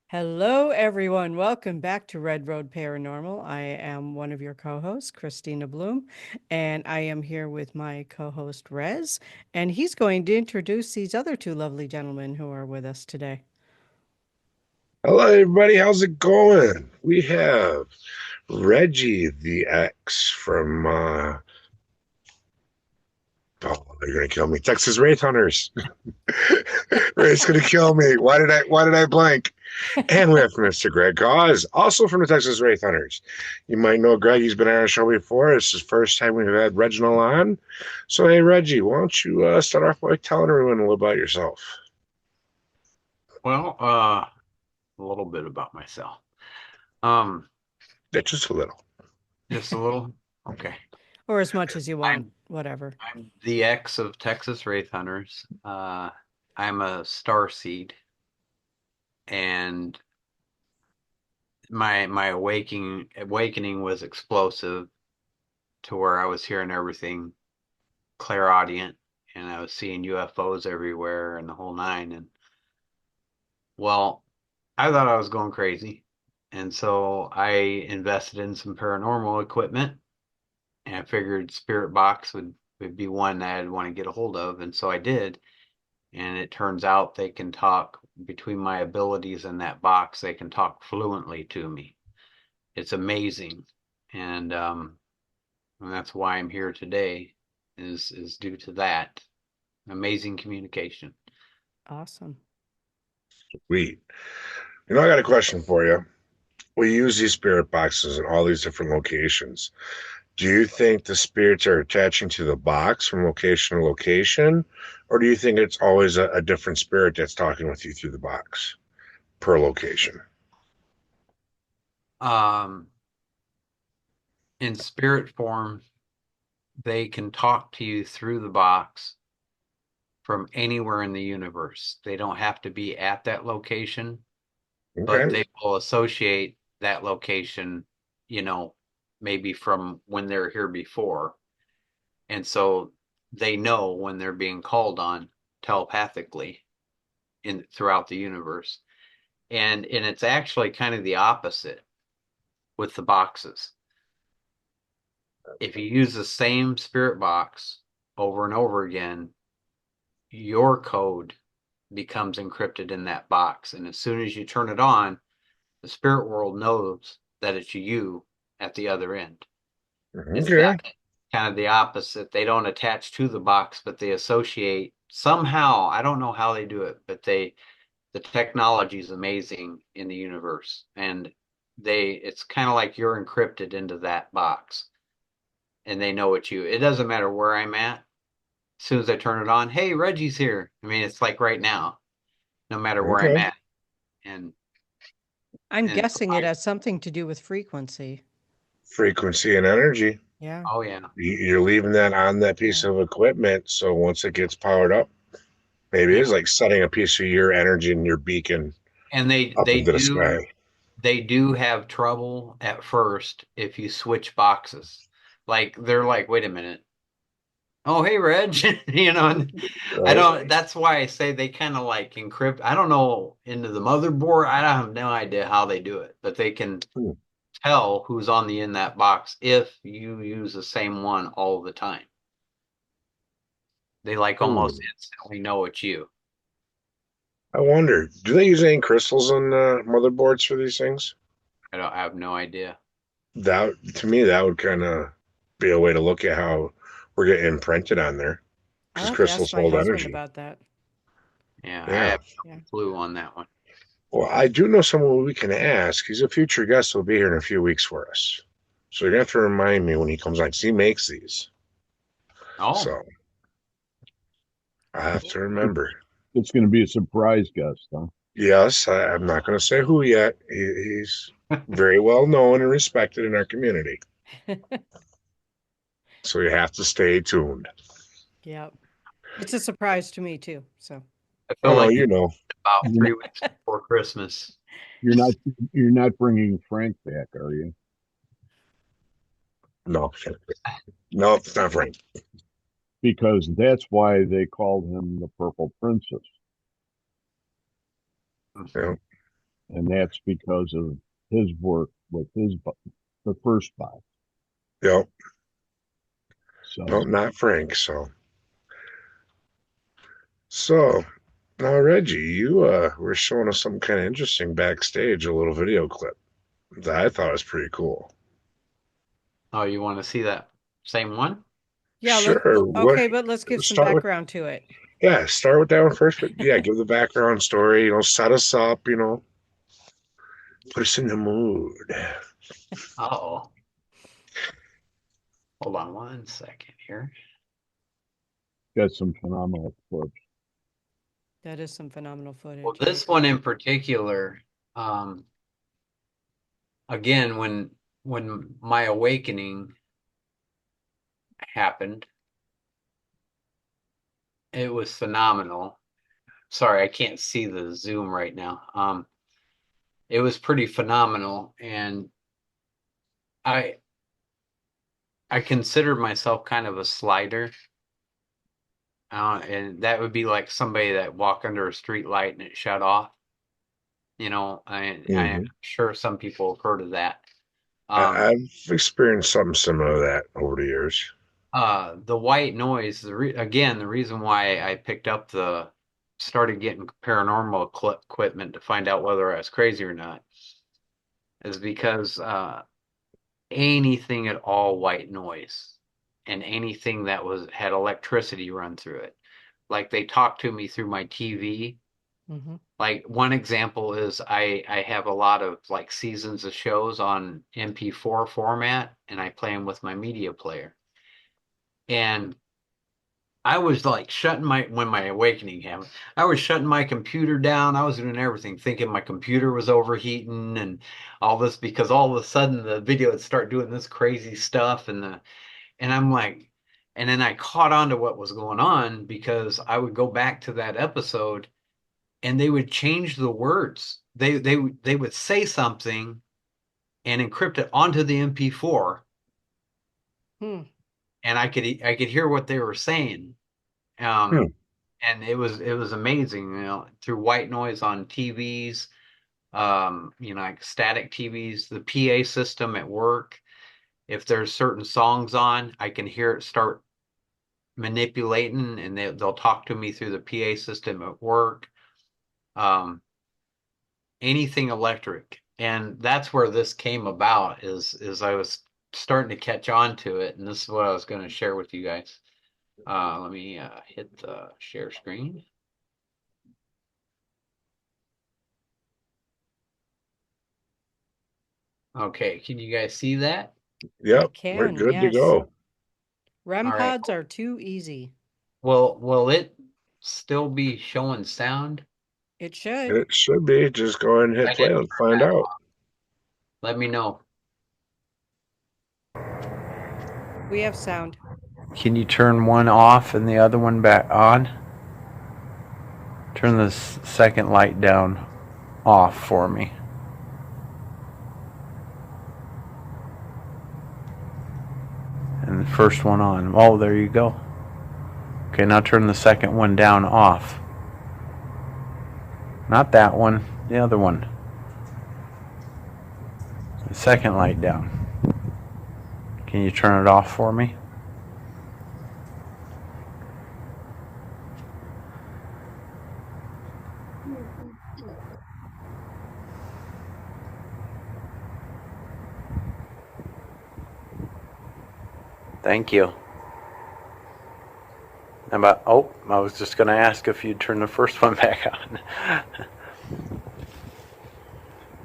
Hello, everyone. Welcome back to Red Road Paranormal. I am one of your co-hosts, Christina Bloom, and I am here with my co-host, Rez, and he's going to introduce these other two lovely gentlemen who are with us today. Hello, everybody. How's it going? We have Reggie, the X from, oh, they're gonna kill me. Texas Wraith Hunters. Ray's gonna kill me. Why did I blank? And we have Mr. Greg Cause, also from the Texas Wraith Hunters. You might know Greg. He's been on our show before. It's his first time we've had Reginald on. So, hey, Reggie, why don't you start off by telling everyone a little about yourself? Well, a little bit about myself. Um, Yeah, just a little. just a little. Okay. Or as much as you want, I'm whatever. I'm the ex of Texas Wraith Hunters. I'm a star seed, and my awakening was explosive to where I was hearing everything clairaudient, and I was seeing UFOs everywhere and the whole nine. And well, I thought I was going crazy, and so I invested in some paranormal equipment. And I figured Spirit Box would be one that I'd want to get a hold of, and so I did. And it turns out they can talk between my abilities in that box, they can talk fluently to me. It's amazing. And that's why I'm here today is due to that amazing communication. Awesome. Sweet. I got a question for you. We use these spirit boxes in all these different locations. Do you think the spirits are attaching to the box from location to location, or do you think it's always a different spirit that's talking with you through the box per location? Um, in spirit form, they can talk to you through the box from anywhere in the universe. They don't have to be at that location, but Okay. they will associate that location, you know, maybe from when they're here before. And so they know when they're being called on telepathically in throughout the universe. And it's actually kind of the opposite with the boxes. If you use the same spirit box over and over again, your code becomes encrypted in that box. And as soon as you turn it on, the spirit world knows that it's you at the other end. It's Okay. that kind of the opposite. They don't attach to the box, but they associate somehow. I don't know how they do it, but the technology is amazing in the universe. And it's kind of like you're encrypted into that box and they know it's you. It doesn't matter where I'm at. As soon as I turn it on, hey, Reggie's here. I mean, it's like right now, no matter where I'm Okay. at. And I'm and so guessing it has something to do with frequency. Frequency and energy. Yeah. oh yeah. You're leaving that on that piece Yeah. of equipment. So once it gets powered up, maybe it is Yeah. like setting a piece of your energy and your beacon And they up they into the do sky. they do have trouble at first if you switch boxes. Like they're like, wait a minute. Oh, hey, Reg. And I Right? don't, that's why I say they kind of like encrypt. I don't know into the motherboard. I have no idea how they do it, but they can Hmm. tell who's on the in that box if you use the same one all the time. They like almost Hmm. instantly know it's you. I wonder, do they use any crystals on motherboards for these things? I have no idea. That to me, that would kind of be a way to look at how we're getting imprinted on there I'll because have to ask crystals my hold husband energy. about that. Yeah, I Yeah. have Yeah. no clue on that one. Well, I do know someone we can ask. He's a future guest who'll be here in a few weeks for us. So you're gonna have to remind me when he comes on 'cause he makes these. Oh, So I have to It- remember. It's going to be a surprise guest, huh? Yes, I'm not going to say who yet. He's very well known and respected in our community. So you have to stay tuned. Yep. It's a surprise to me too. So, I feel Oh, like you it's know. about You're not, 3 weeks before Christmas. you're not, you're not bringing Frank back, are you? No, no, it's not Frank. Because that's why they called him the Purple Princess. No. and that's because of his work with the first box. Yep. No, So not Frank. So now, Reggie, you were showing us something kind of interesting backstage, a little video clip that I thought was pretty cool. Oh, you want to see that same one? Yeah, Sure. What? okay, but let's give some Start with background to it. start with that one first. But yeah, give the background story. Set us up. Put us in the mood. Oh, hold on 1 second here. got some phenomenal clips. That is some phenomenal Well, footage. this one in particular, um, again, when my awakening happened, it was phenomenal. Sorry, I can't see the zoom right now. It was pretty phenomenal, and I I consider myself kind of a slider. And that would be like somebody that walked under a street light and it shut off. I'm Hmm. sure some people have heard of that. I, Um, I've experienced something similar to that over the years. the white noise, again, the reason why I picked up started getting paranormal equipment to find out whether I was crazy or not is because anything at all white noise and anything that had electricity run through it. Like they talked to me through my TV. Hmm. Like one example is I have a lot of like seasons of shows on MP4 format and I play them with my media player. And I was like when my awakening happened, I was shutting my computer down. I was doing everything, thinking my computer was overheating and all this because all of a sudden the video would start doing this crazy stuff and I'm like, and then I caught on to what was going on because I would go back to that episode and they would change the words. They would say something and encrypt it onto the MP4, Hmm. and I could hear what they were saying. Hmm. Um, and it was amazing, through white noise on TVs, like static TVs, the PA system at work. If there's certain songs on, I can hear it start manipulating, and they'll talk to me through the PA system at work. Um, Anything electric. And that's where this came about is I was starting to catch on to it, and this is what I was going to share with you guys. Let me hit the share screen. Okay, can you guys see that? I Yep, we're can, good to yes. go. REM All right. pods are too easy. Will it still be showing sound? It should. It should be. Just go ahead and hit I play. didn't Let's turn find that out. off. Let me know. We have sound. Can you turn one off and the other one back on? Turn the second light down off for me. And the first one on. Oh, there you go. Okay, now turn the second one down off. Not that one, the other one. The second light down. Can you turn it off for me? Thank you. I was just going to ask if you'd turn the first one back on.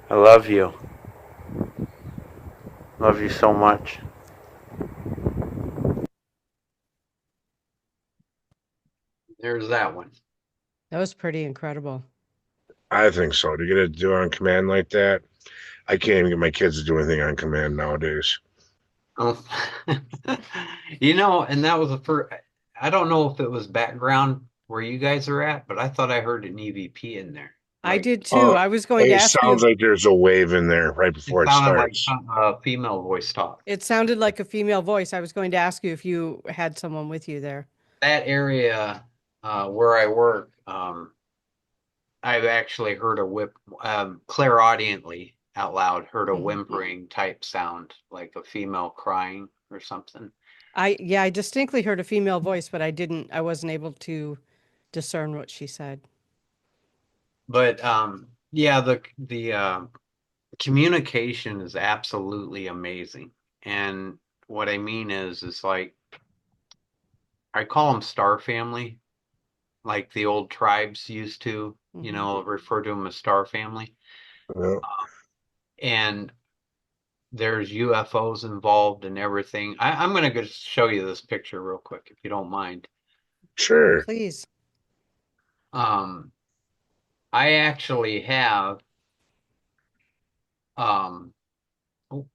I love you. Love you so much. There's that one. That was pretty incredible. I think so. To get it to do on command like that, I can't even get my kids to do anything on command nowadays. Oh. And that was the first. I don't know if it was background where you guys are at, but I thought I heard an EVP in there. I Like did too. Uh, I was going to it ask you sounds if like there's a wave in there right it before it sounded like starts. a female voice talk. it sounded like a female voice. I was going to ask you if you had someone with you there. That area where I work, I've actually heard a clairaudiently out loud, heard a Mhm. whimpering type sound, like a female crying or something. I distinctly heard a female voice, but I wasn't able to discern what she said. But yeah, the communication is absolutely amazing. And what I mean is like I call them star family, like the old tribes used to, Hmm. refer to them as star family. Yeah. And there's UFOs involved and everything. I'm going to just show you this picture real quick, if you don't mind. Sure. Please. Um, I actually have, um, oh,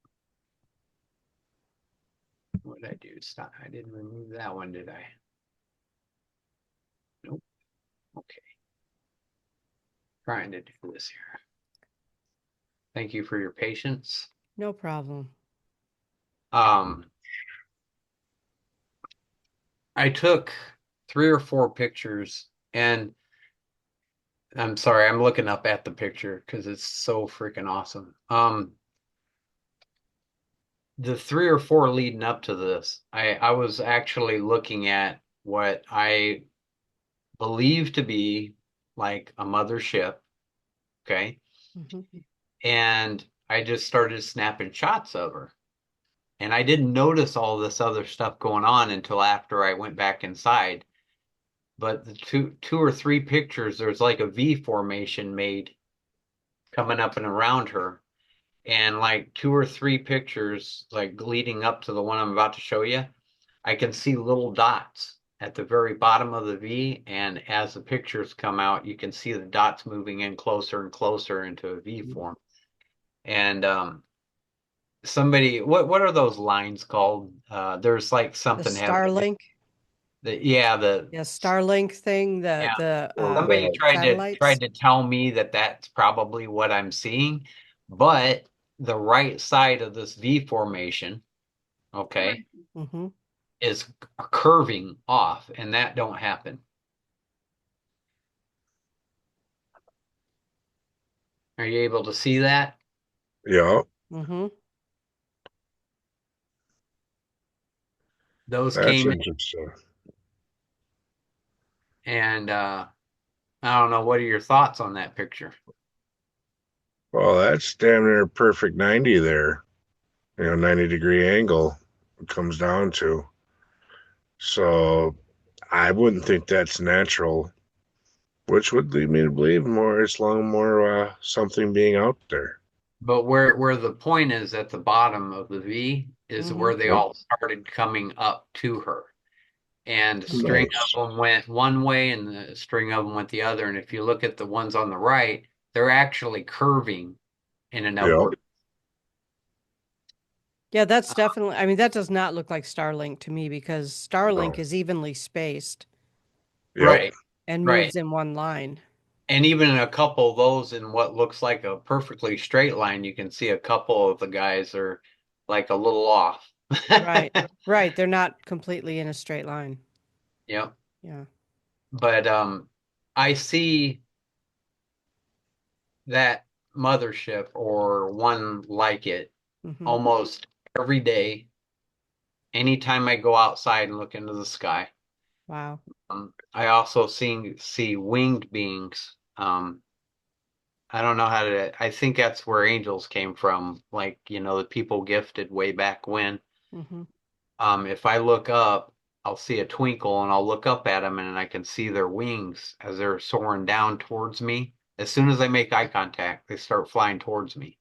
what did I do? Stop. I didn't remove that one, did I? Nope. Okay. Trying to do this here. Thank you for your patience. No problem. Um, I took 3 or 4 pictures, and I'm sorry, I'm looking up at the picture because it's so freaking awesome. The 3 or 4 leading up to this, I was actually looking at what I believe to be like a mothership, okay? Hmm. And I just started snapping shots of her. And I didn't notice all this other stuff going on until after I went back inside. But the two or three pictures, there's like a V formation made coming up and around her. And like 2 or 3 pictures, like leading up to the one I'm about to show you, I can see little dots at the very bottom of the V. And as the pictures come out, you can see the dots moving in closer and closer into a V form. And somebody, what are those lines called? There's like The something has Starlink, yeah, yeah, Starlink thing, yeah. the Oh Somebody God. tried satellites. to tell me that that's probably what I'm seeing, but the right side of this V formation, okay, Hmm. is curving off, and that don't happen. Are you able to see that? Yeah. Hmm. Those That's came in, interesting. and I don't know. What are your thoughts on that picture? Well, that's damn near a perfect 90 there. 90-degree angle it comes down to. So I wouldn't think that's natural, which would lead me to believe more it's long more something being out there. But where the point is at the bottom of the V is Hmm. where they Yep. all started coming up to her. And a string of Nice. them went one way and the string of them went the other. And if you look at the ones on the right, they're actually curving in an Yep. upward. Yeah, that's definitely, I mean, that does not look like Starlink to me because Starlink No. is evenly spaced Yep. Right, and right. moves in one line. And even in a couple of those in what looks like a perfectly straight line, you can see a couple of the guys are like a little off. Right. Right. They're not completely in a straight line. Yep. Yeah. But I see that mothership or one like it Hmm. almost every day, anytime I go outside and look into the sky. Wow. I also see winged beings. I don't know how to. I think that's where angels came from, like the people gifted way back when. Hmm. If I look up, I'll see a twinkle, and I'll look up at them, and I can see their wings as they're soaring down towards me. As soon as I make eye contact, they start flying towards me,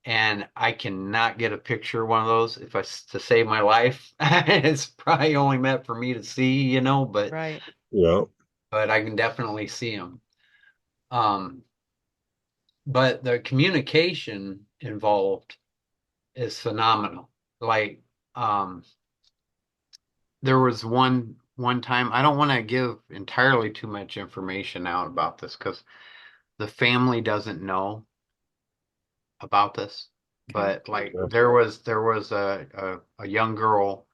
and I cannot get a picture of one of those if to save my life. It's probably only meant for me to see, but Right. Yep. I can definitely see them. Um, but the communication involved is phenomenal. Like, um, there was one time, I don't want to give entirely too much information out about this because the family doesn't know about this. Okay. But like Yep. there was a young girl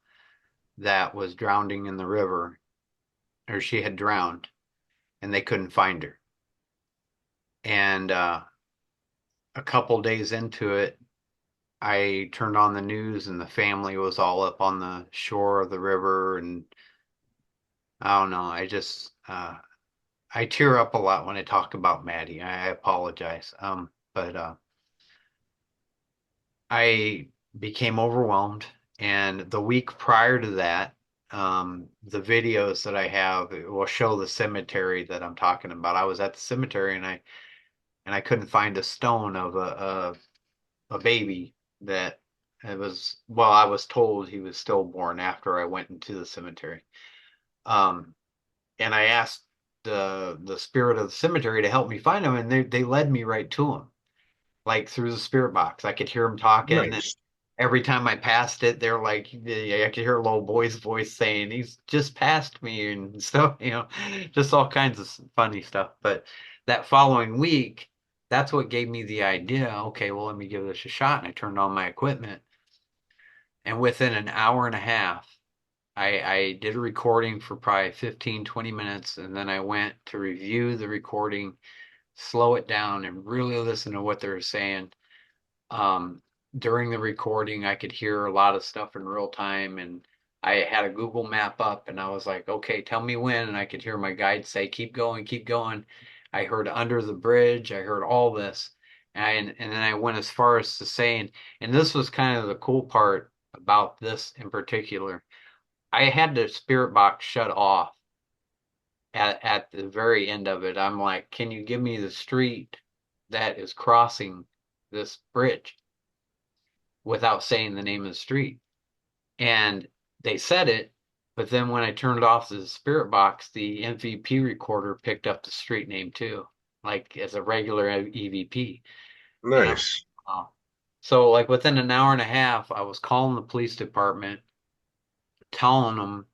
that was drowning in the river, or she had drowned, and they couldn't find her. And a couple days into it, I turned on the news and the family was all up on the shore of the river. And I don't know, I tear up a lot when I talk about Maddie. I apologize. But I became overwhelmed. And the week prior to that, the videos that I have will show the cemetery that I'm talking about. I was at the cemetery and I couldn't find a stone of a baby that it was, well, I was told he was stillborn after I went into the cemetery. Um, and I asked the spirit of the cemetery to help me find him, and they led me right to him, like through the spirit box. I could hear him talking, and Nice. every time I passed it, they're like, I could hear a little boy's voice saying, "He's just passed me," and stuff, just all kinds of funny stuff. But that following week, that's what gave me the idea. Okay, well, let me give this a shot. And I turned on my equipment, and within an hour and a half, I did a recording for probably 15, 20 minutes, and then I went to review the recording, slow it down, and really listen to what they were saying. Um, During the recording, I could hear a lot of stuff in real time, and I had a Google map up, and I was like, okay, tell me when. And I could hear my guide say, keep going, keep going. I heard under the bridge, I heard all this. And then I went as far as to saying, and this was kind of the cool part about this in particular. I had the spirit box shut off at the very end of it. I'm like, can you give me the street that is crossing this bridge without saying the name of the street? And they said it, but then when I turned off the spirit box, the MVP recorder picked up the street name too, like as a regular EVP. And I'm, Nice. oh. So like within an hour and a half, I was calling the police department, telling them,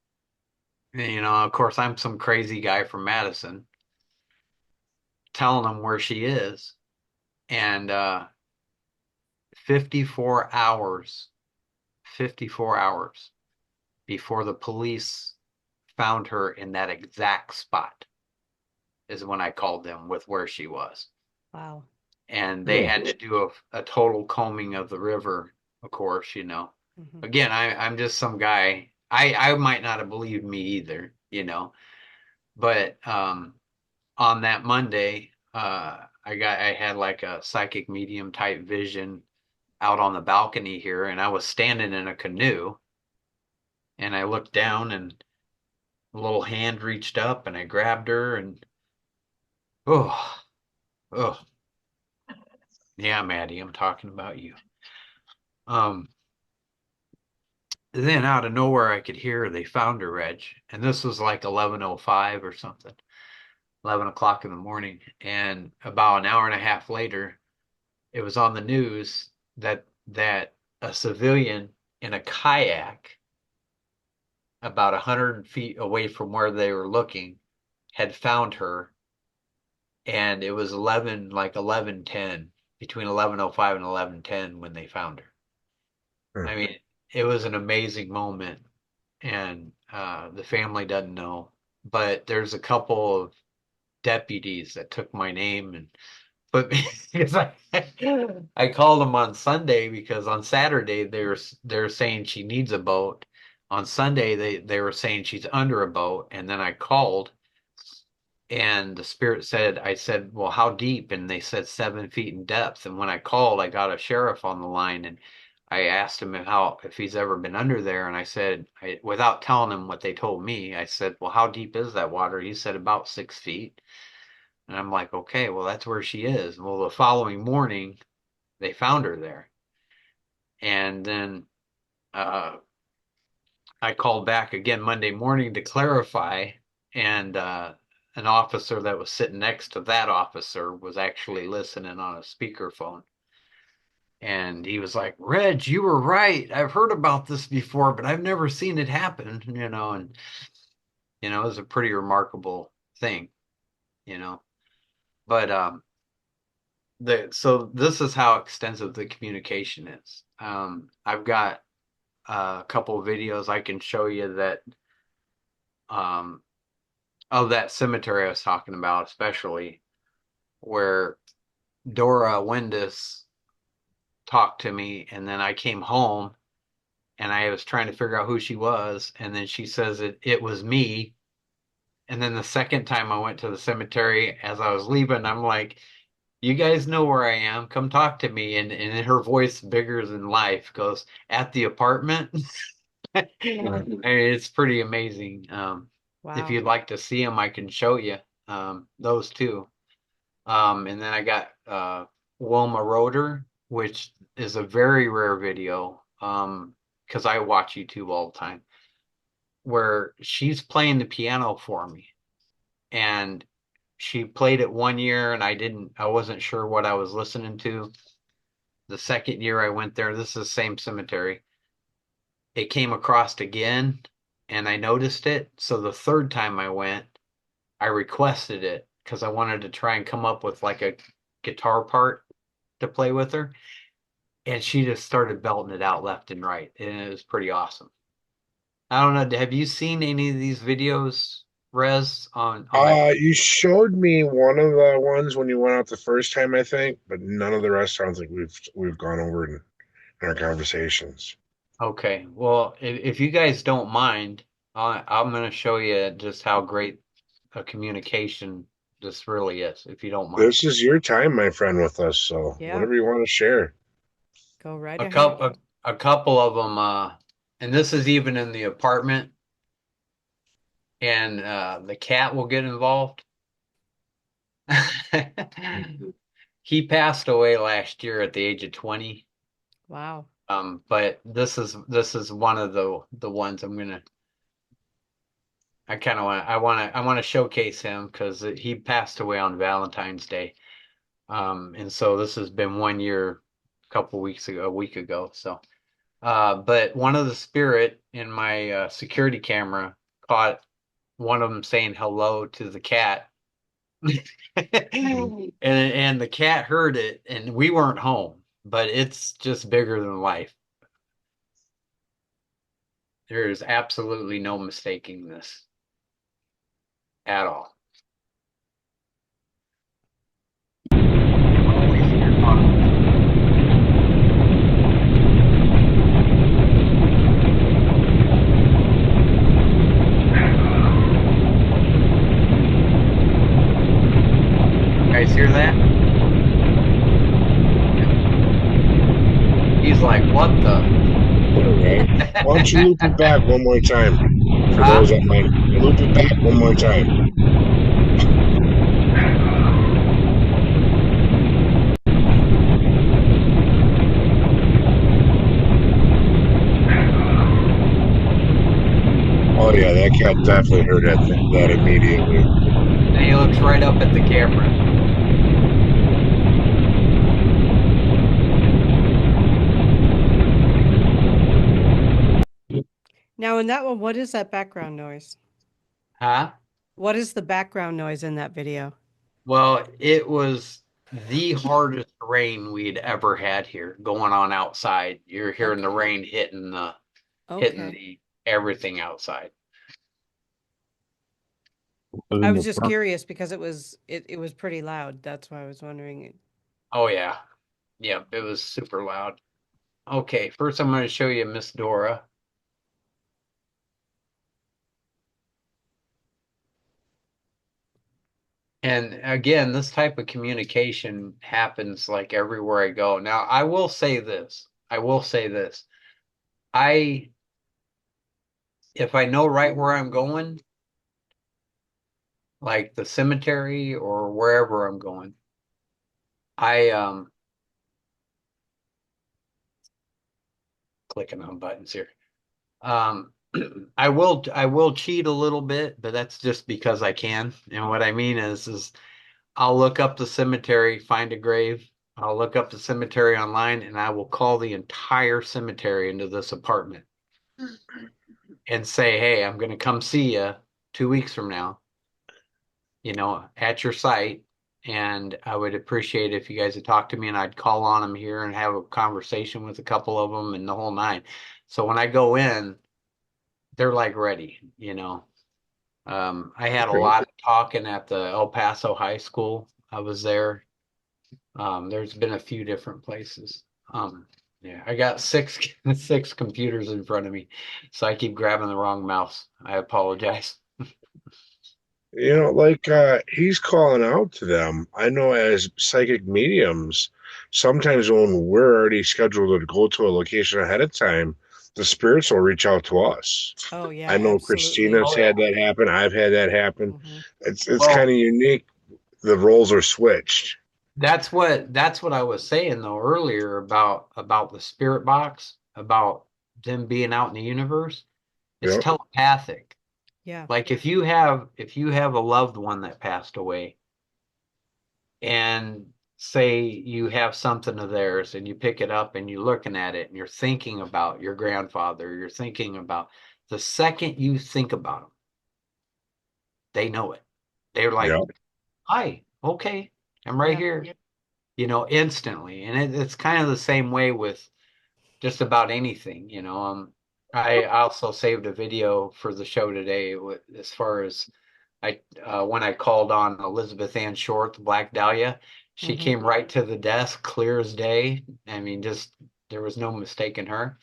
of course, I'm some crazy guy from Madison, telling them where she is. And 54 hours, 54 hours before the police found her in that exact spot is when I called them with where she was. Wow. And they Oh, had to do a total combing of the river, of course. Hmm. Again, I'm just some guy. I might not have believed me either. But on that Monday, I had like a psychic medium type vision out on the balcony here, and I was standing in a canoe, and I looked down, and a little hand reached up, and I grabbed her, and oh, oh, yeah, Maddie, I'm talking about you. Um, then out of nowhere, I could hear they found her, Reg, and this was like 11:05 or something, 11 o'clock in the morning, and about an hour and a half later, it was on the news that a civilian in a kayak about 100 feet away from where they were looking had found her, and it was 11:10, between 11:05 and 11:10 when they found her. huh. I mean, it was an amazing moment, and the family doesn't know, but there's a couple of deputies that took my name and put me because I called them on Sunday because on Saturday they're saying she needs a boat. On Sunday they were saying she's under a boat, and then I called and the spirit said, I said, well, how deep? And they said 7 feet in depth. And when I called, I got a sheriff on the line, and I asked him if he's ever been under there. And I said, without telling him what they told me, I said, well, how deep is that water? He said about 6 feet. And I'm like, okay, well, that's where she is. Well, the following morning, they found her there. And then uh, I called back again Monday morning to clarify, and an officer that was sitting next to that officer was actually listening on a speakerphone. And he was like, Reg, you were right. I've heard about this before, but I've never seen it happen. And it was a pretty remarkable thing. But so this is how extensive the communication is. I've got a couple of videos I can show you that um of that cemetery I was talking about, especially. where Dora Windus talked to me, and then I came home and I was trying to figure out who she was, and then she says it was me. And then the second time I went to the cemetery as I was leaving, I'm like, you guys know where I am. Come talk to me. And her voice, bigger than life, goes, at the apartment. I mean, it's pretty amazing. If Wow. you'd like to see them, I can show you those two. And then I got Wilma Roder, which is a very rare video because I watch YouTube all the time, where she's playing the piano for me. And she played it one year and I wasn't sure what I was listening to. The second year I went there, this is the same cemetery. It came across again and I noticed it. So the third time I went, I requested it because I wanted to try and come up with like a guitar part to play with her. And she just started belting it out left and right. And it was pretty awesome. I don't know. Have you seen any of these videos, Rez, on that? You showed me one of the ones when you went out the first time, I think, but none of the rest sounds like we've gone over in our conversations. Okay. Well, if you guys don't mind, I'm going to show you just how great a communication this really is, if you don't mind. This is your time, my friend, with us. So Yeah. whatever you want to share. Go right A ahead. couple, a couple of them, and this is even in the apartment, and the cat will get involved. He passed away last year at the age of 20. Wow. But this is one of the ones I kind of want to showcase him because he passed away on Valentine's Day. And so this has been one year, a week ago. So, but one of the spirit in my security camera caught one of them saying hello to the cat. And the cat heard it, and we weren't home, but it's just bigger than life. There is absolutely no mistaking this at all. You guys hear that? He's like, what the? Why don't you loop it back one more time for Huh? those that might loop it back one more time. Oh yeah, that cat definitely heard that immediately. And he looks right up at the camera. Now, in that one, what is that background noise? Huh? What is the background noise in that video? Well, it was the hardest rain we'd ever had here going on outside. You're hearing the Okay. rain hitting Okay. the everything outside. But I in was the just front, curious because it was pretty loud. That's why I was wondering. Oh yeah. Yeah, it was super loud. Okay, first I'm going to show you Miss Dora. And again, this type of communication happens like everywhere I go. Now, I will say this. I will say this. I If I know right where I'm going, like the cemetery or wherever I'm going, I clicking on buttons here. Um I will cheat a little bit, but that's just because I can. And what I mean is I'll look up the cemetery, find a grave. I'll look up the cemetery online and I will call the entire cemetery into this apartment and say, "Hey, I'm going to come see you 2 weeks from now, at your site. And I would appreciate if you guys would talk to me and I'd call on them here and have a conversation with a couple of them and the whole nine." So when I go in, they're like ready. I had a Okay. lot of talking at the El Paso High School I was there. There's been a few different places. Yeah, I got six six computers in front of me, so I keep grabbing the wrong mouse. I apologize. Like he's calling out to them. I know as psychic mediums, sometimes when we're already scheduled to go to a location ahead of time, the spirits will reach out to us. Oh, yeah, I know absolutely. Christina's Oh yeah. had that happen. I've had that happen. Hmm. It's Well, kind of unique. The roles are switched. that's what I was saying though earlier about the spirit box, about them being out in the universe. It's Yep. telepathic. Yeah. Like if you have a loved one that passed away, and say you have something of theirs and you pick it up and you're looking at it and you're thinking about your grandfather, you're thinking about the second you think about them, they know it. They're like, Yep. hi, okay, I'm right Yeah. here, instantly. And it's kind of the same way with just about anything. I also saved a video for the show today as far as when I called on Elizabeth Ann Short, the Black Dahlia, she Hmm. came right to the desk, clear as day. I mean, just there was no mistaking her.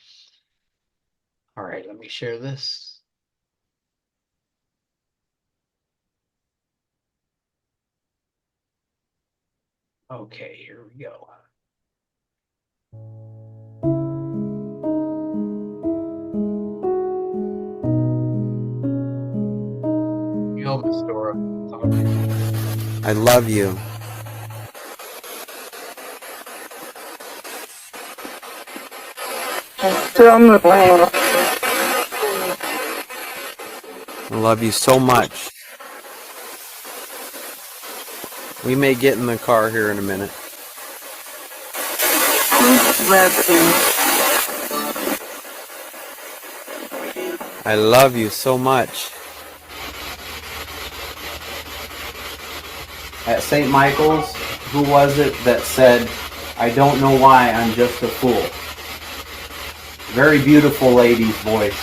All right, let me share this. Okay, here we go. Yo, Miss Dora. I love you. I love you so much. We may get in the car here in a minute. I love you so much. At St. Michael's, who was it that said, I don't know why, I'm just a fool? Very beautiful lady's voice.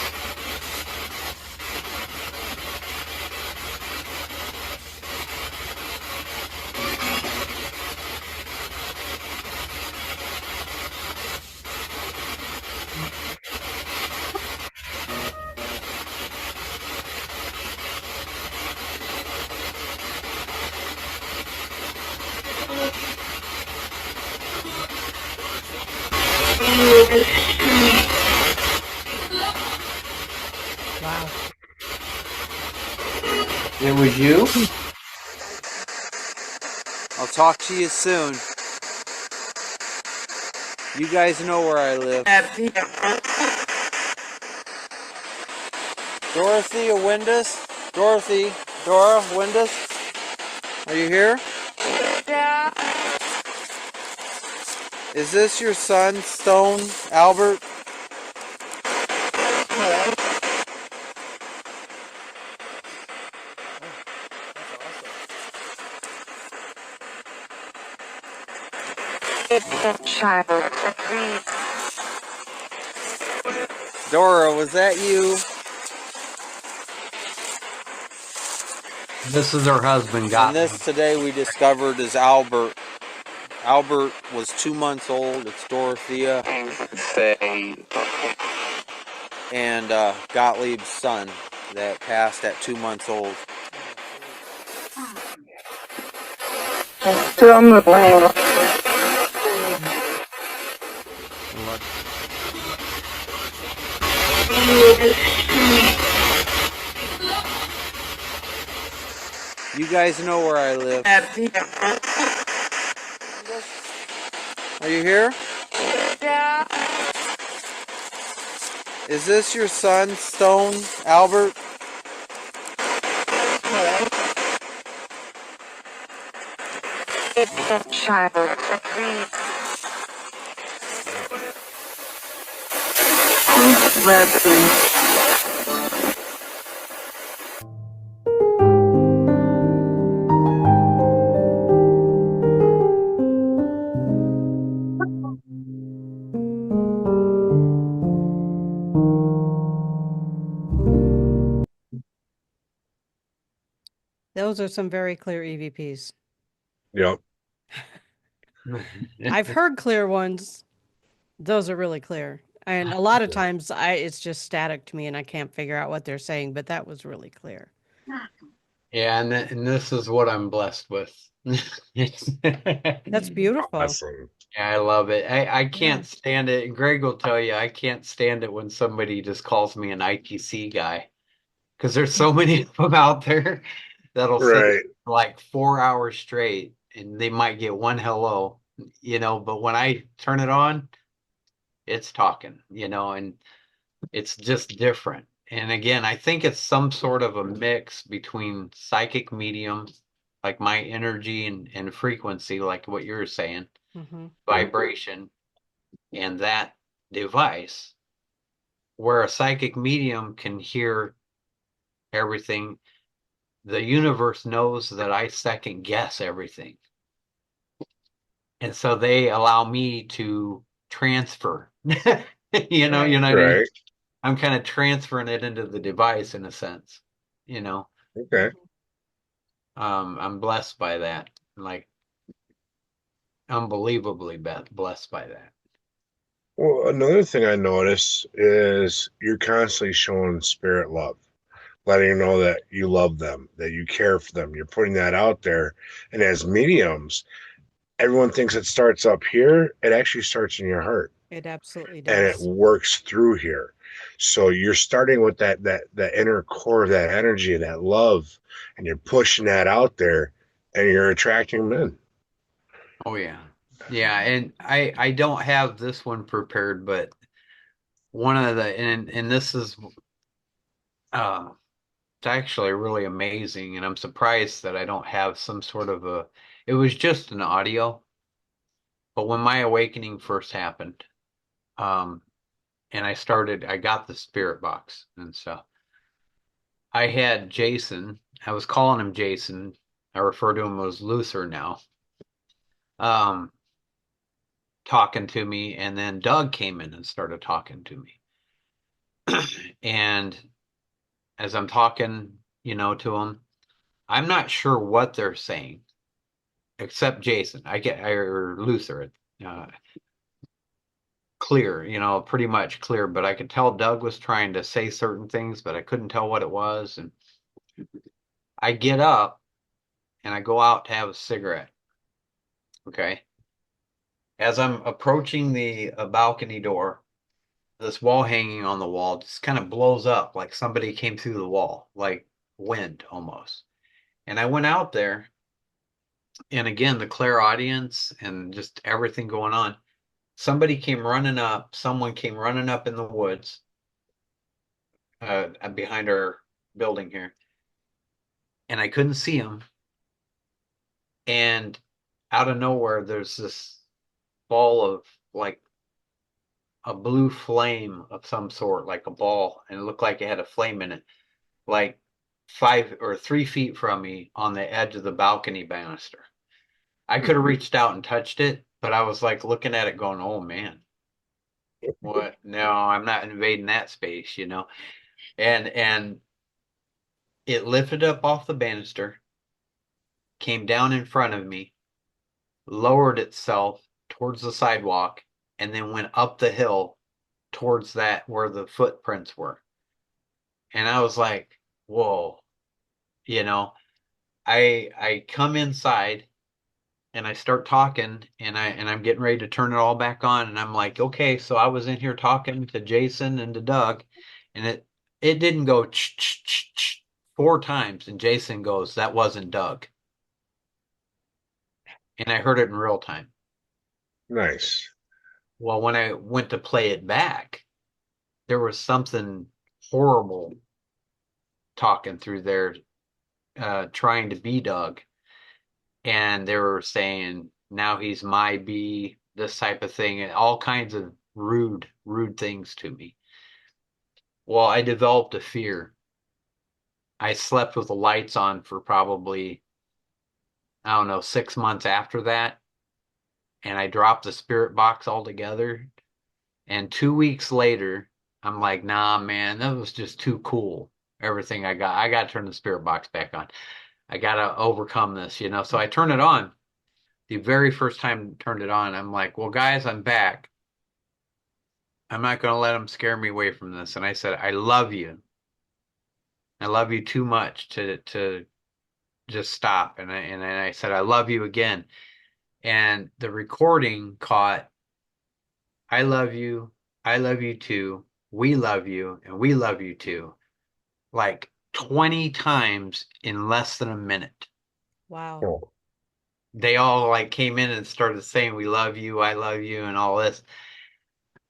Wow. It was you? I'll talk to you soon. You guys know where I live. Dorothy Windus? Dora Windus? Are you here? Yeah. Is this your son, Stone Albert? Dora, was that you? This is her husband, And this today we discovered is Albert. Albert was 2 months old. It's Dorothea and Gottlieb's son that passed at 2 months old. You guys know where I live. Are you here? Yeah. Is this your son, Stone Albert? Those are some very clear EVPs. Yep. I've heard clear ones. Those are really clear. And a lot of Yeah. times it's just static to me and I can't figure out what they're saying, but that was really clear. Yeah, and this is what I'm blessed with. That's beautiful. Awesome. Yeah, I love it. I Yeah. can't stand it. And Greg will tell you, I can't stand it when somebody just calls me an ITC guy because there's so many of them out there that'll say Right. like 4 hours straight and they might get one hello, but when I turn it on, it's talking, and it's just different. And again, I think it's some sort of a mix between psychic mediums, like my energy and frequency, like what you're saying, Hmm. vibration, and that device, where a psychic medium can hear everything. The universe knows that I second guess everything. And so they allow me to transfer. You Right. know what I mean? Right. I'm kind of transferring it into the device in a sense, you know. Okay. I'm blessed by that. Like unbelievably blessed by that. Well, another thing I notice is you're constantly showing spirit love, letting them know that you love them, that you care for them. You're putting that out there. And as mediums, everyone thinks it starts up here. It actually starts in your heart It absolutely and it does. works through here. So you're starting with that inner core of that energy, that love, and you're pushing that out there and you're attracting them in. Oh yeah. Yeah, and I don't have this one prepared, but one of the and this is uh it's actually really amazing, and I'm surprised that I don't have some sort of a. It was just an audio, but when my awakening first happened, um, and I got the spirit box and stuff. I had Jason. I was calling him Jason. I refer to him as Luther now. Um, talking to me, and then Doug came in and started talking to me. And as I'm talking, to him, I'm not sure what they're saying except Jason. I get or Luther, uh, clear, pretty much clear. But I could tell Doug was trying to say certain things, but I couldn't tell what it was. And I get up and I go out to have a cigarette. Okay. As I'm approaching the balcony door, this wall hanging on the wall just kind of blows up like somebody came through the wall, like wind almost. And I went out there, and again, the clairaudience and just everything going on. Someone came running up in the woods behind our building here, and I couldn't see him. And out of nowhere, there's this ball of like a blue flame of some sort, like a ball, and it looked like it had a flame in it, like 5 or 3 feet from me on the edge of the balcony banister. I could have reached out and touched it, but I was like looking at it going, oh man, what? No, I'm not invading that space. And it lifted up off the banister, came down in front of me, lowered itself towards the sidewalk, and then went up the hill towards that where the footprints were. And I was like, whoa, you know, I come inside and I start talking, and I'm getting ready to turn it all back on, and I'm like, okay, so I was in here talking to Jason and to Doug, and it didn't go ch 4 times, and Jason goes, that wasn't Doug. And I heard it in real time. Nice. Well, when I went to play it back, there was something horrible talking through there, trying to be Doug. And they were saying, now he's my bee, this type of thing, and all kinds of rude things to me. Well, I developed a fear. I slept with the lights on for probably, I don't know, 6 months after that. And I dropped the spirit box altogether. And 2 weeks later, I'm like, nah, man, that was just too cool. Everything I got to turn the spirit box back on. I got to overcome this. So I turn it on, the very first time I turned it on, I'm like, well, guys, I'm back. I'm not going to let them scare me away from this. And I said, I love you. I love you too much to just stop. And I said, I love you again. And the recording caught, I love you too, we love you, and we love you too, like 20 times in less than a minute. Wow. Oh, They all like came in and started saying, we love you, I love you, and all this.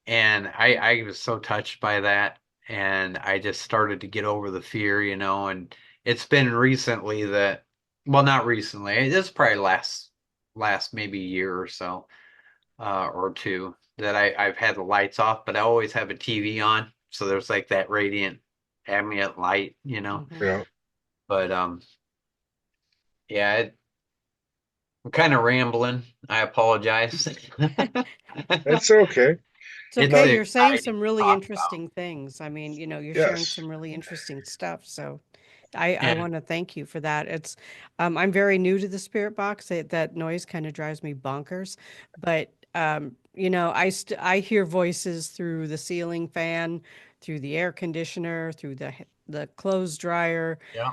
And I was so touched by that. And I just started to get over the fear, and it's been recently that, well, not recently, it's probably last maybe year or so, or two, that I've had the lights off, but I always have a TV on. So there's like that radiant ambient light. Mhm. yeah. But yeah, I'm kind of rambling. I apologize. That's okay. It's It's okay. No, You're saying exciting some to really talk about. interesting things. I mean, you're sharing yes. some really interesting stuff. So I Yeah. want to thank you for that. I'm very new to the spirit box. That noise kind of drives me bonkers. But I hear voices through the ceiling fan, through the air conditioner, through the clothes dryer. Yeah.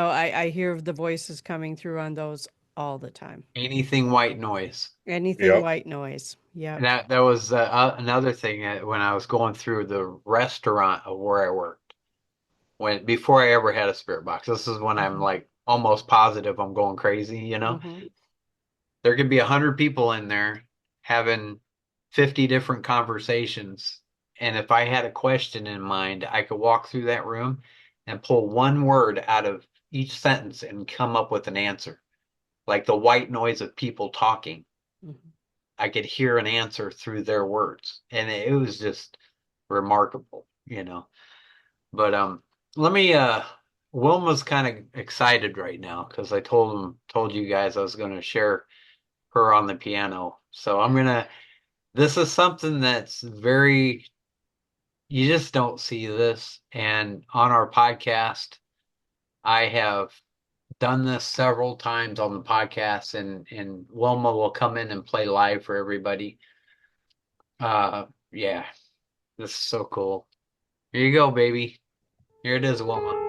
I hear the voices coming through on those all the time. Anything white noise. Anything Yep. white noise. Yep. And that was another thing when I was going through the restaurant of where I worked. Before I ever had a spirit box. This is when I'm Hmm. like almost positive I'm going crazy. Hmm. There could be 100 people in there having 50 different conversations. And if I had a question in mind, I could walk through that room and pull one word out of each sentence and come up with an answer. Like the white noise of people talking. Hmm. I could hear an answer through their words. And it was just remarkable. But let me Wilma's kind of excited right now because I told you guys I was gonna share her on the piano. So this is something that's very, you just don't see this. And on our podcast, I have done this several times on the podcast, and Wilma will come in and play live for everybody. Yeah, this is so cool. Here you go, baby. Here it is, Wilma.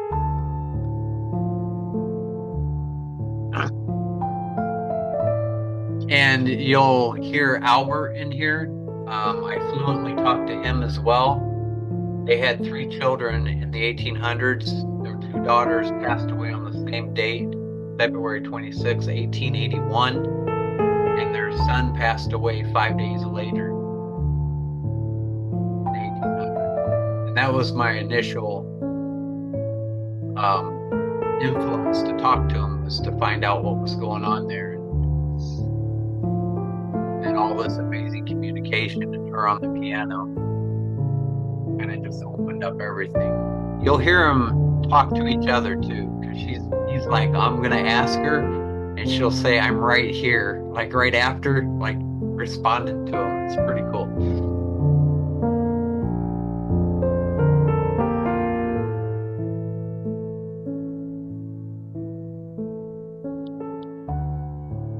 And you'll hear Albert in here. I fluently talked to him as well. They had 3 children in the 1800s. Their 2 daughters passed away on the same date, February 26, 1881, and their son passed away 5 days later, in 1800. And that was my initial influence to talk to him, was to find out what was going on there. And all this amazing communication and her on the piano. And it just opened up everything. You'll hear them talk to each other too, because he's like, I'm gonna ask her, and she'll say, I'm right here, like right after, like responding to him. It's pretty cool.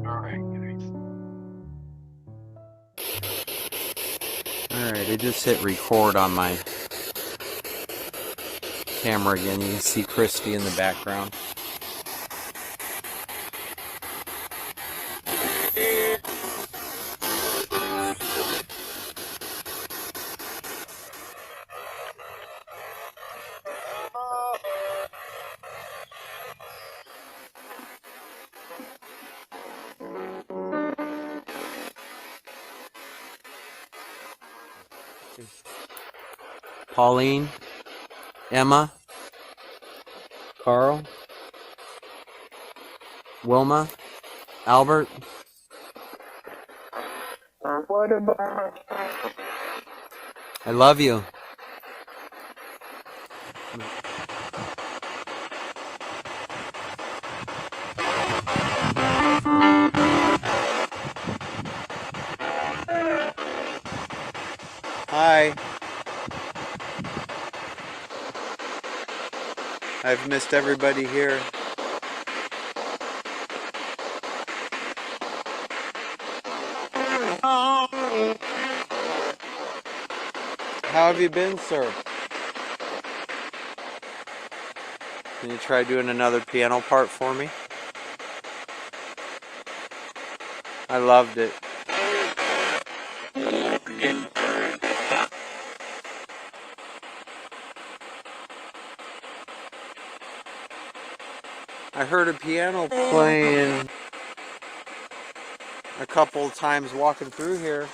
All right, guys. All right, I just hit record on my camera again. You can see Christy in the background. Pauline, Emma, Carl, Wilma, Albert. I love you. Hi. I've missed everybody here. How have you been, sir? Can you try doing another piano part for me? I loved it. I heard a piano playing a couple of times walking through here.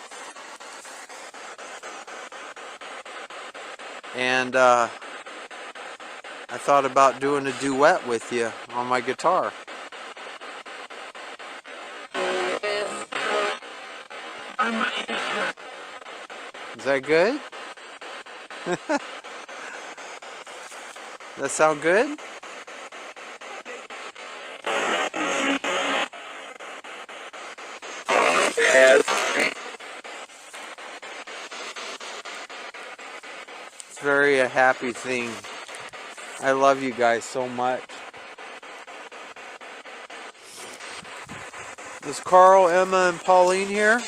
And I thought about doing a duet with you on my guitar. Is that good? That sound good? It's very a happy thing. I love you guys so much. Is Carl, Emma, and Pauline here?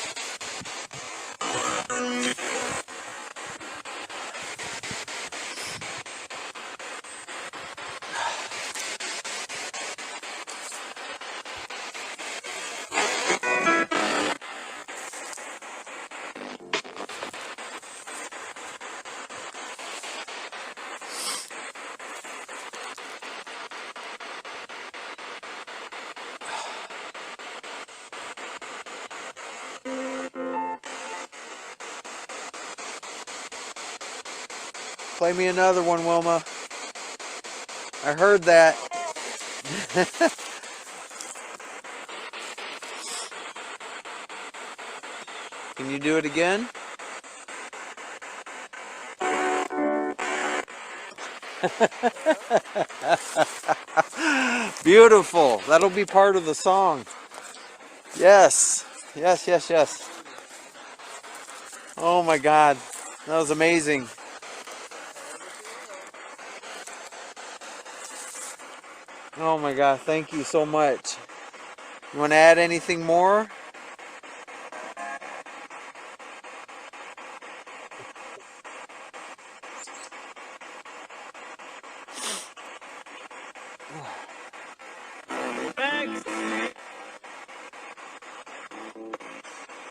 Play me another one, Wilma. I heard that. Can you do it again? Beautiful. That'll be part of the song. Yes. Yes, yes, yes. Oh my God. That was amazing. Oh my God. Thank you so much. You want to add anything more?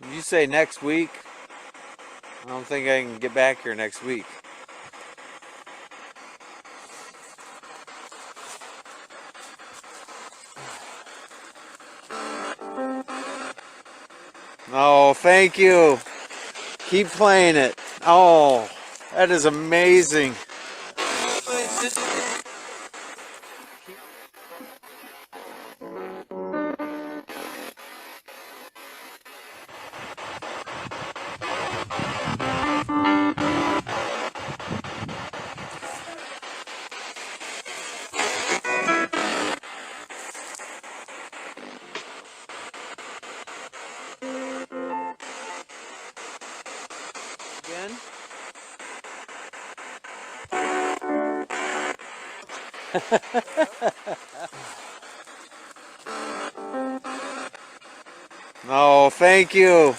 Did you say next week? I don't think I can get back here next week. Oh, thank you. Keep playing it. Oh, that is amazing. Again? Oh, thank you.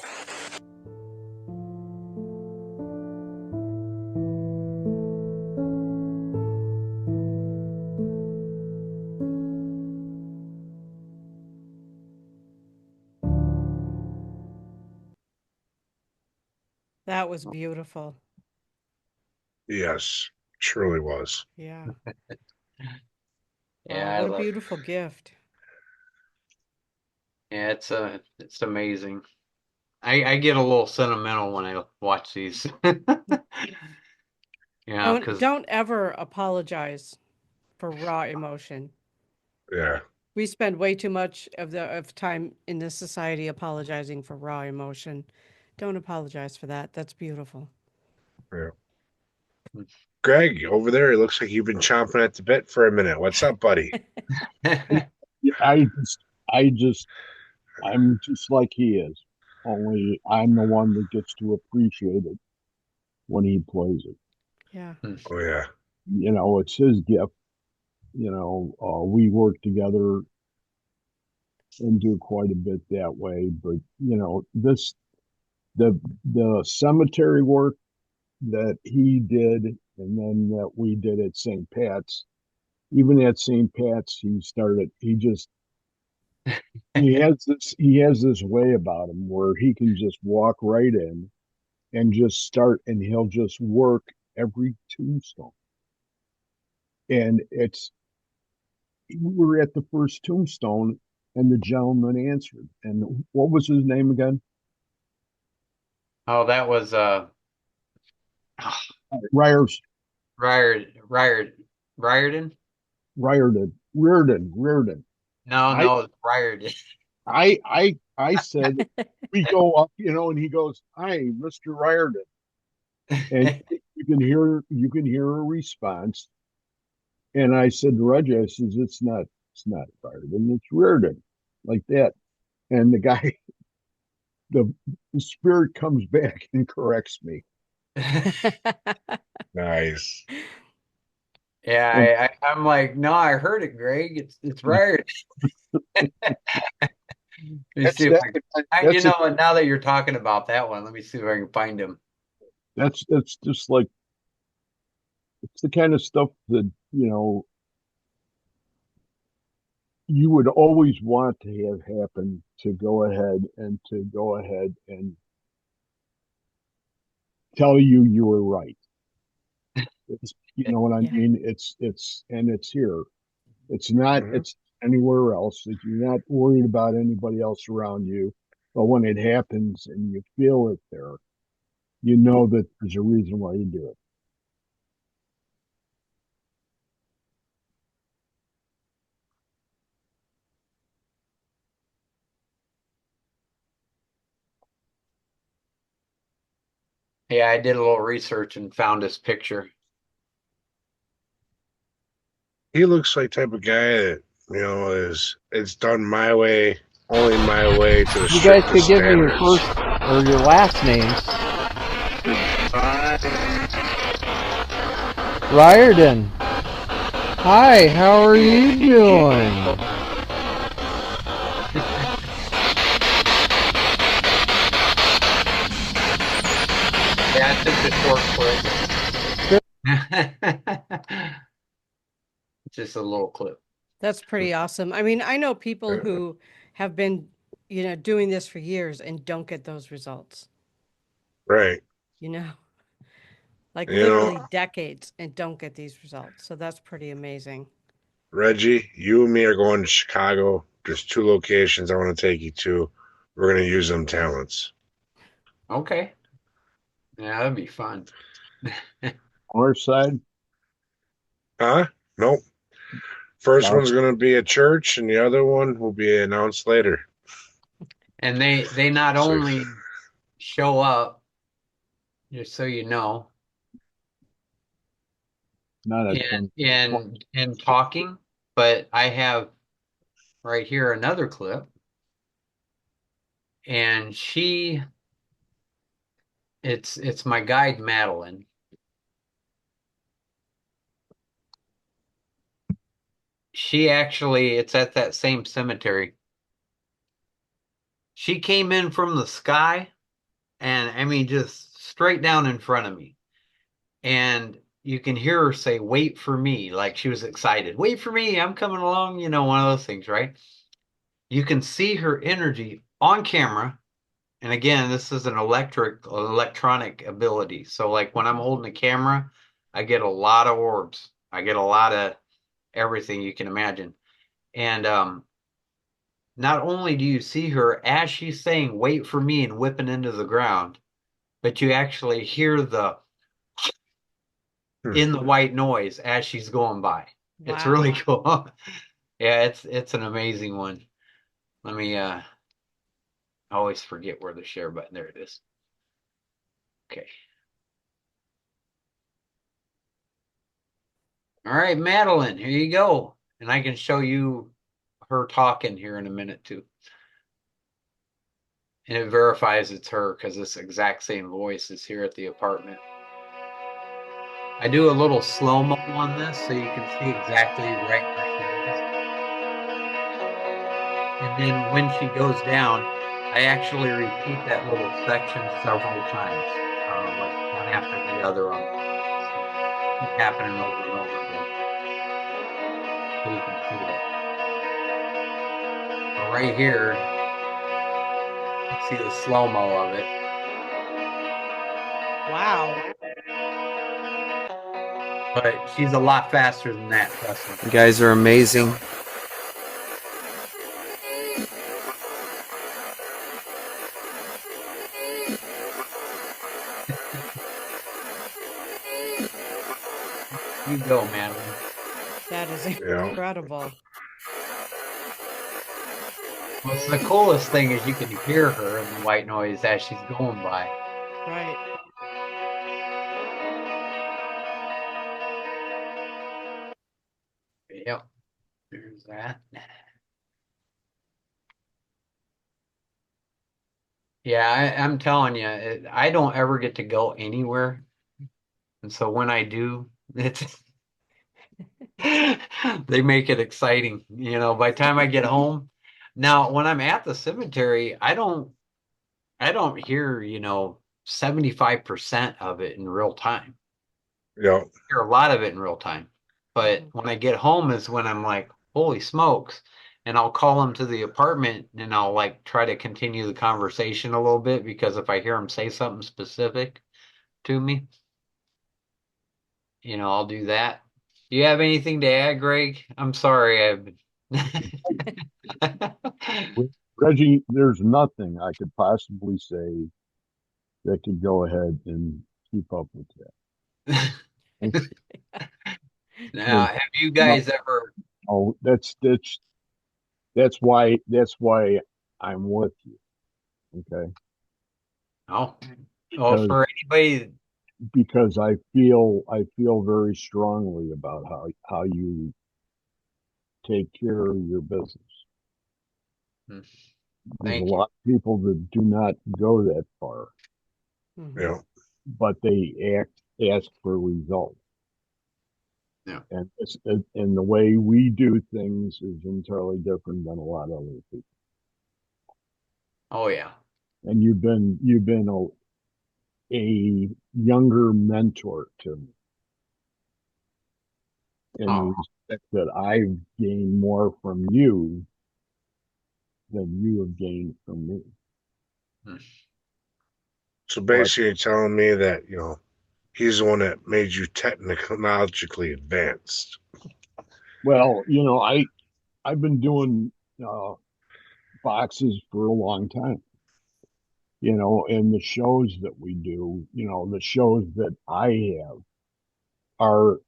That was beautiful. Yes, truly was. Yeah. Yeah, Oh, I what a love. beautiful gift. Yeah, it's amazing. I get a little sentimental when I watch these. Don't Because don't ever apologize for raw emotion. Yeah, We spend way too much of time in this society apologizing for raw emotion. Don't apologize for that. That's beautiful. yeah. Greg, over there, it looks like you've been chomping at the bit for a minute. What's up, buddy? Yeah, I'm just like he is. Only I'm the one that gets to appreciate it when he plays it. Yeah. Oh yeah, It's his gift. We work together and do quite a bit that way. But the cemetery work that he did, and then that we did at St. Pat's. Even at St. Pat's, he has this way about him where he can just walk right in and just start, and he'll just work every tombstone. And we were at the first tombstone, and the gentleman answered. And what was his name again? Oh, that was Ryers, Riordan. Reardon. No, I, no, it's Riordan. I said, we go up, and he goes, "Hi, Mr. Riordan," and you can hear a response. And I said to Reggie, I says, it's not Riordan, it's Reardon, like that. And the guy, the, the spirit comes back and corrects me. Nice. And Yeah, I'm like, no, I heard it, Greg. It's Riordan. Let me that's see if that's now that you're talking about that one, let me see if I can find him. that's just like, it's the kind of stuff that you would always want to have happen, to go ahead and tell you were right. You know what I Yeah. mean? It's here. It's not Mhm. it's anywhere else. That you're not worried about anybody else around you. But when it happens and you feel it there, you know that there's a reason why you do it. Yeah, I did a little research and found this picture. He looks like type of guy that, is it's done my way, only my way to the You guys could strictest give me your standards. first or your last names. Riordan. Hi, how are you doing? Yeah, it's just a short clip. Just a little clip. That's pretty awesome. I mean, I know people who have been, doing this for years and don't get those results, Right. you know, like You know, literally decades and don't get these results. So that's pretty amazing. Reggie, you and me are going to Chicago. There's two locations I want to take you to. We're going to use them talents. Okay. Yeah, that'd be fun. On our side, Huh? Nope. First south, one's going to be a church, and the other one will be announced later. And they not So, only show up, just so you know, not a in 20. in talking, but I have right here another clip, and it's my guide Madeline. She actually, it's at that same cemetery. She came in from the sky, and I mean, just straight down in front of me. And you can hear her say, "Wait for me," like she was excited. "Wait for me, I'm coming along," one of those things, right? You can see her energy on camera. And again, this is an electronic ability. So like when I'm holding a camera, I get a lot of orbs. I get a lot of everything you can imagine. And not only do you see her as she's saying, "Wait for me," and whipping into the ground, but you actually hear the in the white noise as she's going by. It's Wow. really cool. Yeah, it's an amazing one. Let me I always forget where the share button. There it is. Okay. All right, Madeline, here you go. And I can show you her talking here in a minute too. And it verifies it's her because this exact same voice is here at the apartment. I do a little slow-mo on this so you can see exactly right where she is. And then when she goes down, I actually repeat that little section several times, like one after the other on keep happening over and over again. So you can see it. But right here, you see the slow-mo of it. Wow. But she's a lot faster than that, trust me. You guys are amazing. You go, man. That is Yeah. incredible. What's the coolest thing is you can hear her in the white noise as she's going by. Right. Yep. There's that. Yeah, I'm telling you, I don't ever get to go anywhere. And so when I do, it's they make it exciting. By the time I get home. Now, when I'm at the cemetery, I don't hear, 75% of it in real time. Yeah. I hear a lot of it in real time. But when I get home is when I'm like, holy smokes. And I'll call them to the apartment and I'll like try to continue the conversation a little bit because if I hear them say something specific to me, I'll do that. Do you have anything to add, Greg? I'm sorry. Reggie, there's nothing I could possibly say that could go ahead and keep up with that. Now, have you No, guys ever? no, that's why I'm with you. Okay. Oh, well, Because for anybody, I feel very strongly about how you take care of your business. hmm, There's a thank you. lot of people that do not go that far, Mhm. Yeah. but they ask for results. Yeah. And the way we do things is entirely different than a lot of other people. Oh yeah. And you've been a younger mentor to me in the Oh, respect that I've gained more from you than you have gained from me. hmm. So But basically, you're telling me that, he's the one that made you technologically advanced. well, I've been doing uh, boxes for a long time. And the shows that we do, the shows that I have are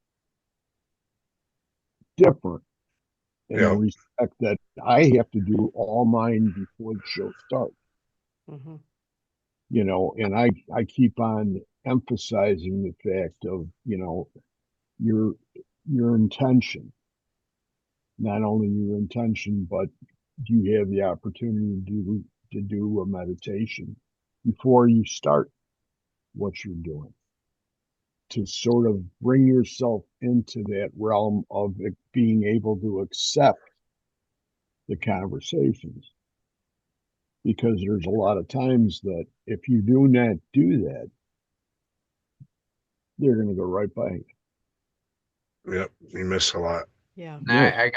different in the Yeah. respect that I have to do all mine before the show starts. Mhm. And I keep on emphasizing the fact of, your your intention, not only your intention, but do you have the opportunity to do a meditation before you start what you're doing, to sort of bring yourself into that realm of it being able to accept the conversations. Because there's a lot of times that if you do not do that, they're going to go right by you. Yep. You miss a lot. Yeah. Now,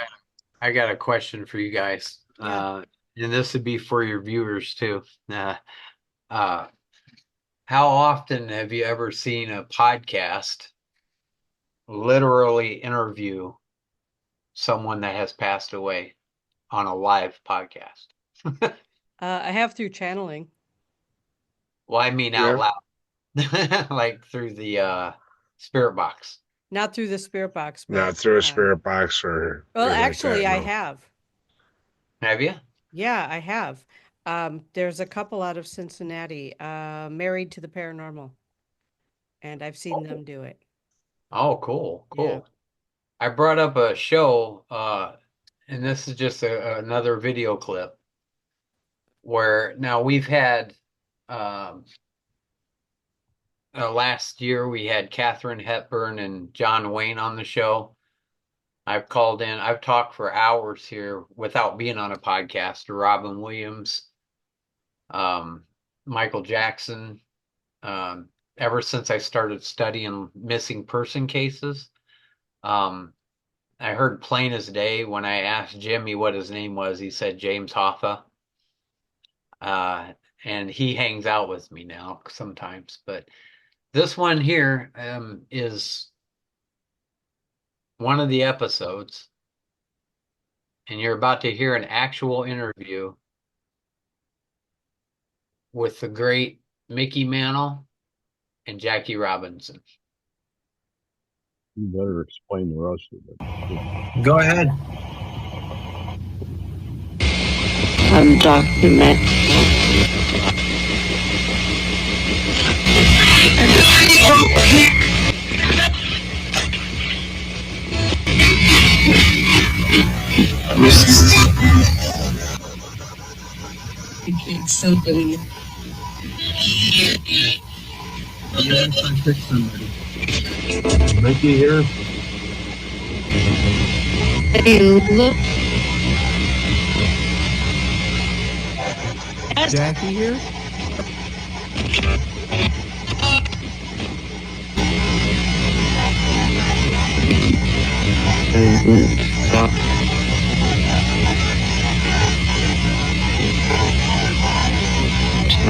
I got a question for you guys. Yeah. And this would be for your viewers too. Uh, how often have you ever seen a podcast literally interview someone that has passed away on a live podcast? I have through channeling, Well, I mean out Yeah. loud, like through the spirit box. not through the spirit box, but Not through a spirit box or well, anything like actually, that. I No. have. Have you? Yeah, I have. There's a couple out of Cincinnati, married to the paranormal, and I've seen them do it. Oh, cool, Yeah. cool. I brought up a show, and this is just another video clip where now we've had um, last year we had Katharine Hepburn and John Wayne on the show. I've called in, I've talked for hours here without being on a podcast to Robin Williams, Michael Jackson. Ever since I started studying missing person cases, I heard plain as day when I asked Jimmy what his name was. He said James Hoffa. And he hangs out with me now sometimes. But this one here is one of the episodes, and you're about to hear an actual interview with the great Mickey Mantle and Jackie Robinson. You better explain the rest of it. Go ahead. Document. Something. Yeah, I pick somebody. Mickey here. Hey, look. Jackie here.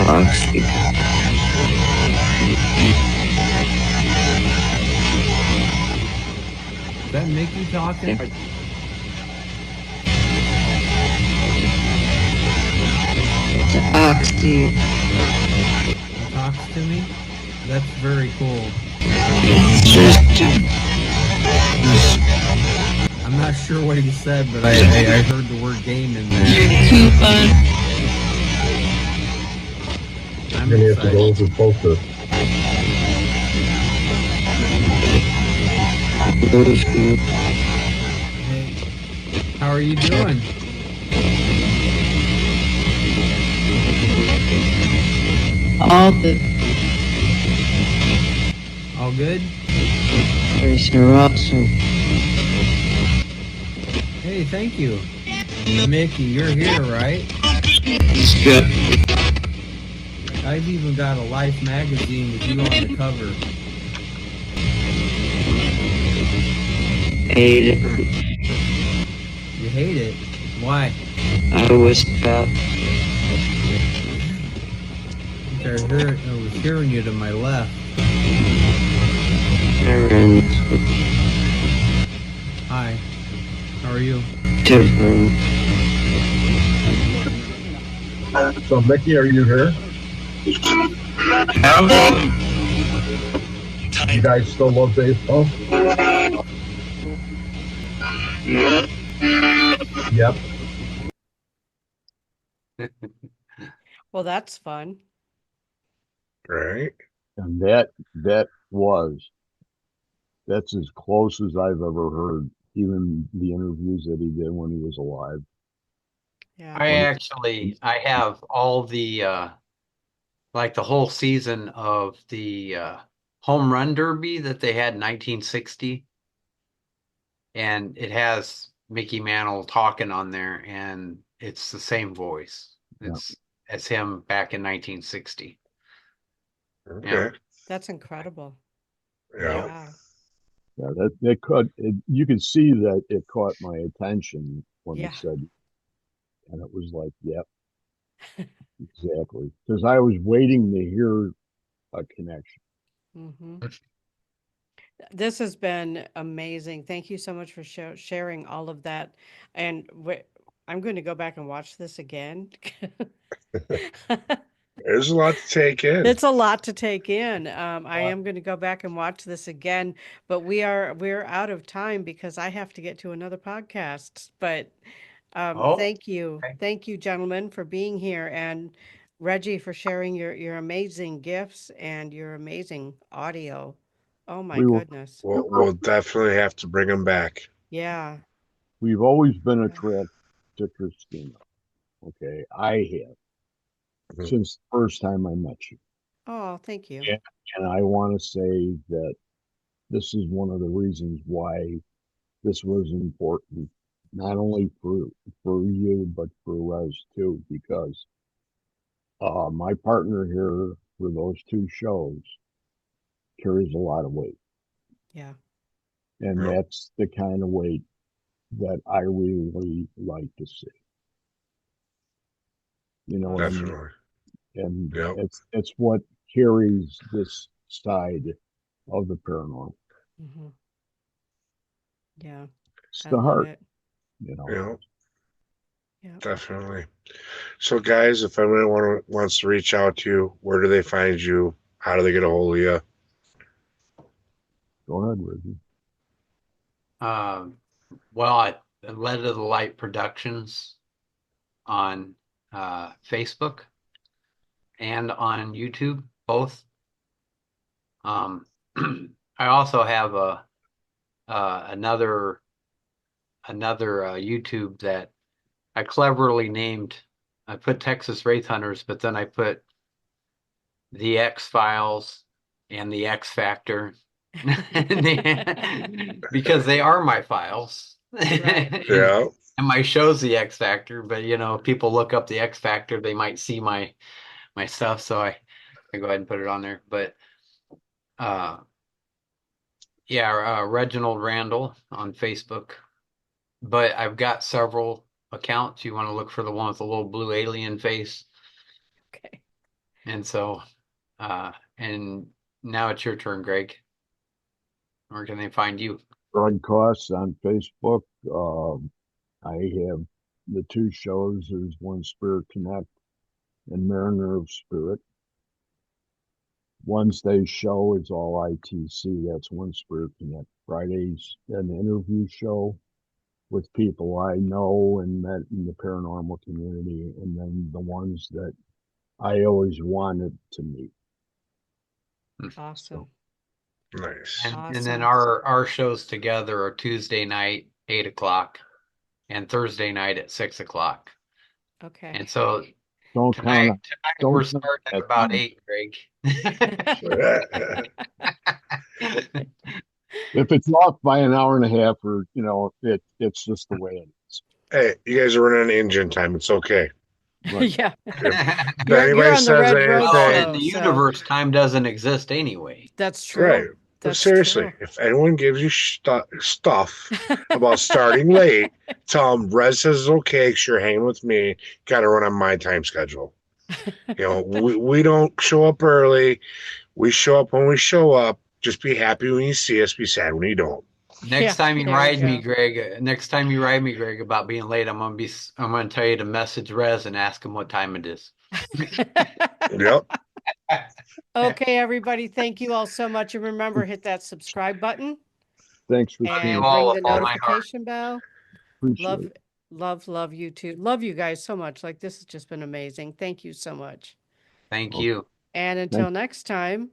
Toxic. Is that Mickey talking? Toxic. He talks to me? That's very cool. I'm not sure what he said, but I heard the word game in there. Coupon. I'm excited. over poker. Hey, how are you doing? All the All good? are awesome. Hey, thank you. Mickey, you're here, right? It's good. I've even got a Life magazine with you on the cover. Hate it. You hate it? Why? I was fat. I was hearing you to my left. Parents Hi. How are you? different. So, Mickey, are you here? You guys still love baseball? Yep. Well, that's fun. Right. And that's as close as I've ever heard, even the interviews that he did when he was alive. Yeah. I have all the like the whole season of the home run derby that they had in 1960, and it has Mickey Mantle talking on there, and it's the same voice. It's as him back in 1960. Okay. Yeah. That's incredible. Yeah. Yeah. Yeah, you could see that it caught my attention when Yeah. he said, and it was like, yep, exactly. Because I was waiting to hear a connection. hmm This has been amazing. Thank you so much for sharing all of that. And I'm going to go back and watch this again. There's a lot to take in. It's a lot to take in. I am going to go back and watch this again, but we're out of time because I have to get to another podcast. But Oh, thank you, okay. gentlemen, for being here, and Reggie for sharing your amazing gifts and your amazing audio. Oh my We were, goodness! We'll definitely have to bring them back. Yeah, we've always been yeah. attracted to Christina. Okay, I have Mhm. since the first time I met you. Oh, thank you. Yeah. And I want to say that this is one of the reasons why this was important, not only for you, but for Rez too, because My partner here for those two shows carries a lot of weight, Yeah. and Yep. that's the kind of weight that I really like to see. You know what I mean? Definitely. And Yep. it's what carries this side of the paranormal. Mm-hmm. Yeah. It's I the love heart, it. you know. Yep. Yeah. Definitely. So, guys, if anyone wants to reach out to you, where do they find you? How do they get a hold of you? Go ahead, Reggie. Well, I led to the Light Productions on Facebook and on YouTube, both. I also have another YouTube that I cleverly named. I put Texas Wraith Hunters, but then I put the X Files and the X Factor because they are my files. Right. Yeah. And my show's the X Factor, but people look up the X Factor, they might see my stuff, so I go ahead and put it on there. But yeah, Reginald Randall on Facebook. But I've got several accounts. You want to look for the one with the little blue alien face. Okay. And so and now it's your turn, Greg. Where can they find you? Broadcasts on Facebook. I have the two shows. There's One Spirit Connect and Mariner of Spirit. Wednesday's show is all ITC. That's One Spirit Connect. Friday's an interview show with people I know and met in the paranormal community, and then the ones that I always wanted to meet. Awesome. Nice. And then Awesome. our shows together are Tuesday night, 8 o'clock, and Thursday night at 6 o'clock. Okay. And so Don't count. tonight Don't we're count starting at that about time. 8, Greg. If it's off by an hour and a half, or it's just the way it is. Hey, you guys are running engine time. It's okay. Right. Yeah. If You're anybody on the says Red Road Well, anything, in the show, so universe, time doesn't exist anyway. that's true. right. But That's seriously, true. if anyone gives you stuff about starting late, tell them Rez says it's okay because you're hanging with me. Got to run on my time schedule. We don't show up early. We show up when we show up. Just be happy when you see us. Be sad when you don't. Next time you there you ride me, go. Greg. Next time you ride me, Greg, about being late, I'm gonna tell you to message Rez and ask him what time it is. Yep. Okay, everybody, thank you all so much. And remember, hit that subscribe button Thanks for Love you and tuning. all ring with the all my heart. notification bell. Appreciate Love, it. love you too. Love you guys so much. Like, this has just been amazing. Thank you so much. Thank Okay. you. And until next time,